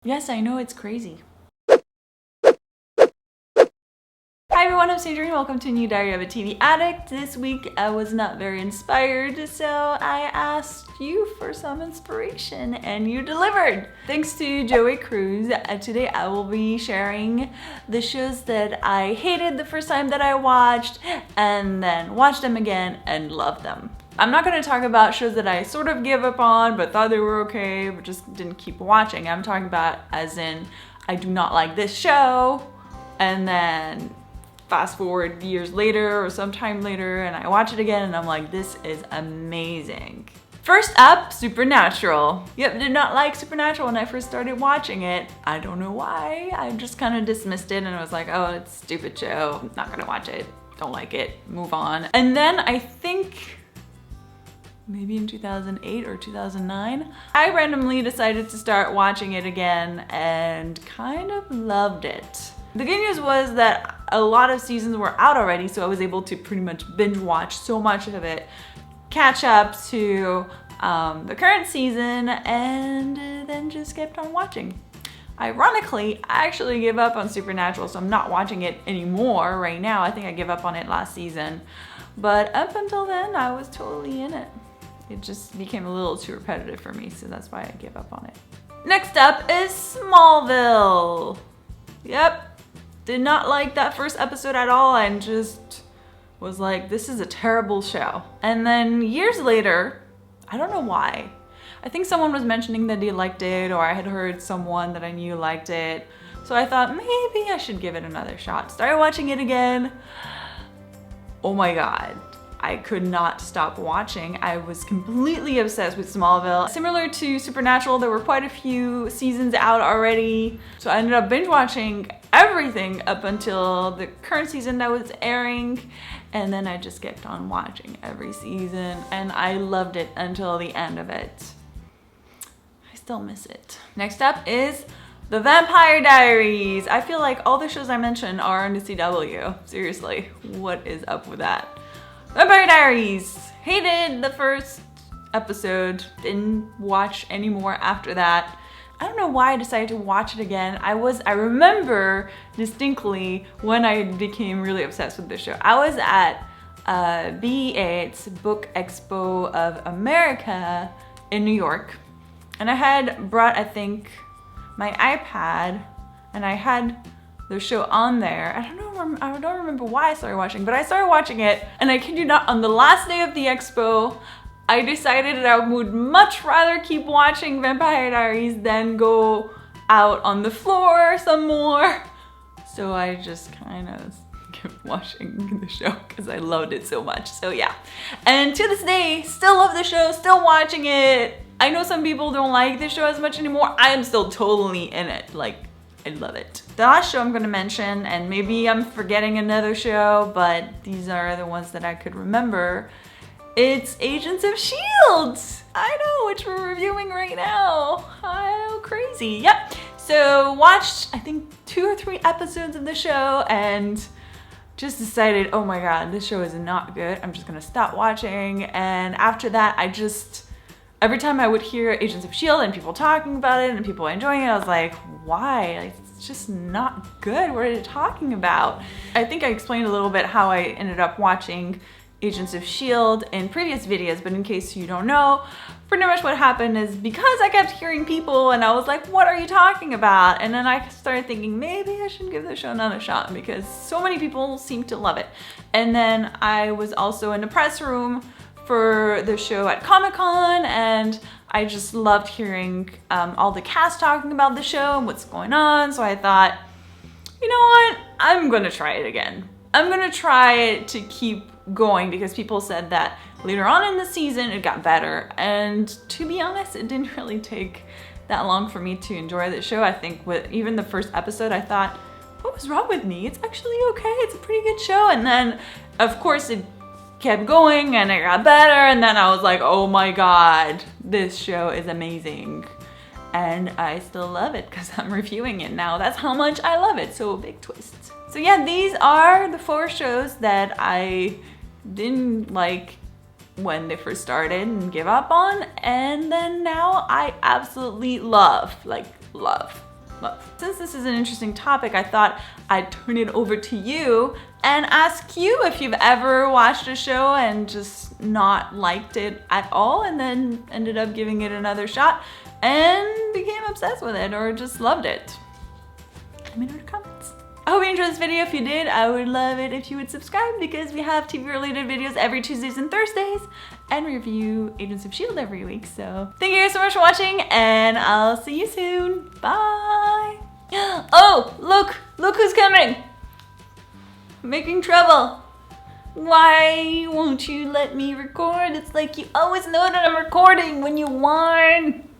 Yes, I know, it's crazy. Hi everyone, I'm Sandrine. Welcome to a new Diary of a TV Addict. This week I was not very inspired, so I asked you for some inspiration and you delivered. Thanks to Joey Cruz. Today I will be sharing the shows that I hated the first time that I watched and then watched them again and loved them. I'm not going to talk about shows that I sort of gave up on but thought they were okay but just didn't keep watching. I'm talking about as in I do not like this show and then fast forward years later or sometime later and I watch it again and I'm like, this is amazing. First up, Supernatural. Yep, did not like Supernatural when I first started watching it. I don't know why. I just kind of dismissed it and I was like, oh, it's a stupid show. I'm not gonna watch it. Don't like it. Move on. And then I think maybe in 2008 or 2009, I randomly decided to start watching it again and kind of loved it. The good news was that a lot of seasons were out already, so I was able to pretty much binge watch so much of it, catch up to the current season, and then just kept on watching. Ironically, I actually gave up on Supernatural, so I'm not watching it anymore right now. I think I gave up on it last season, but up until then, I was totally in it. It just became a little too repetitive for me, so that's why I gave up on it. Next up is Smallville. Yep. Did not like that first episode at all and just was like, this is a terrible show. And then years later, I don't know why. I think someone was mentioning that they liked it or I had heard someone that I knew liked it. So I thought maybe I should give it another shot. Started watching it again. Oh my God. I could not stop watching. I was completely obsessed with Smallville. Similar to Supernatural, there were quite a few seasons out already. So I ended up binge watching everything up until the current season that was airing. And then I just kept on watching every season and I loved it until the end of it. I still miss it. Next up is The Vampire Diaries. I feel like all the shows I mentioned are on the CW. Seriously, what is up with that? Vampire Diaries. Hated the first episode. Didn't watch anymore after that. I don't know why I decided to watch it again. I remember distinctly when I became really obsessed with this show. I was at BE8's Book Expo of America in New York. And I had brought, I think, my iPad and I had the show on there. I don't remember why I started watching, but I started watching it and I kid you not, on the last day of the expo, I decided that I would much rather keep watching Vampire Diaries than go out on the floor some more. So I just kind of kept watching the show because I loved it so much. So yeah, and to this day, still love the show, still watching it. I know some people don't like the show as much anymore. I am still totally in it. Like, I love it. The last show I'm going to mention, and maybe I'm forgetting another show, but these are the ones that I could remember. It's Agents of S.H.I.E.L.D. I know, which we're reviewing right now. How crazy. Yep. So watched, I think, 2 or 3 episodes of the show and just decided, oh my God, this show is not good. I'm just going to stop watching. And after that, every time I would hear Agents of S.H.I.E.L.D. and people talking about it and people enjoying it, I was like, why? Like, it's just not good. What are you talking about? I think I explained a little bit how I ended up watching Agents of S.H.I.E.L.D. in previous videos, but in case you don't know, pretty much what happened is because I kept hearing people and I was like, what are you talking about? And then I started thinking maybe I should give the show another shot because so many people seem to love it. And then I was also in the press room for the show at Comic-Con and I just loved hearing all the cast talking about the show and what's going on. So I thought, you know what? I'm gonna try it again. I'm gonna try it to keep going because people said that later on in the season it got better. And to be honest, it didn't really take that long for me to enjoy the show. I think with even the first episode, I thought, what was wrong with me? It's actually okay. It's a pretty good show. And then of course it kept going and it got better. And then I was like, oh my God, this show is amazing. And I still love it because I'm reviewing it now. That's how much I love it. So big twist. So yeah, these are the 4 shows that I didn't like when they first started and give up on. And then now I absolutely love, like love. love. Since this is an interesting topic, I thought I'd turn it over to you and ask you if you've ever watched a show and just not liked it at all and then ended up giving it another shot and became obsessed with it or just loved it. Let me know in the comments. I hope you enjoyed this video. If you did, I would love it if you would subscribe because we have TV related videos every Tuesdays and Thursdays and review Agents of S.H.I.E.L.D. every week. So thank you guys so much for watching and I'll see you soon. Bye. Oh, look who's coming. Making trouble. Why won't you let me record? It's like you always know that I'm recording when you warn.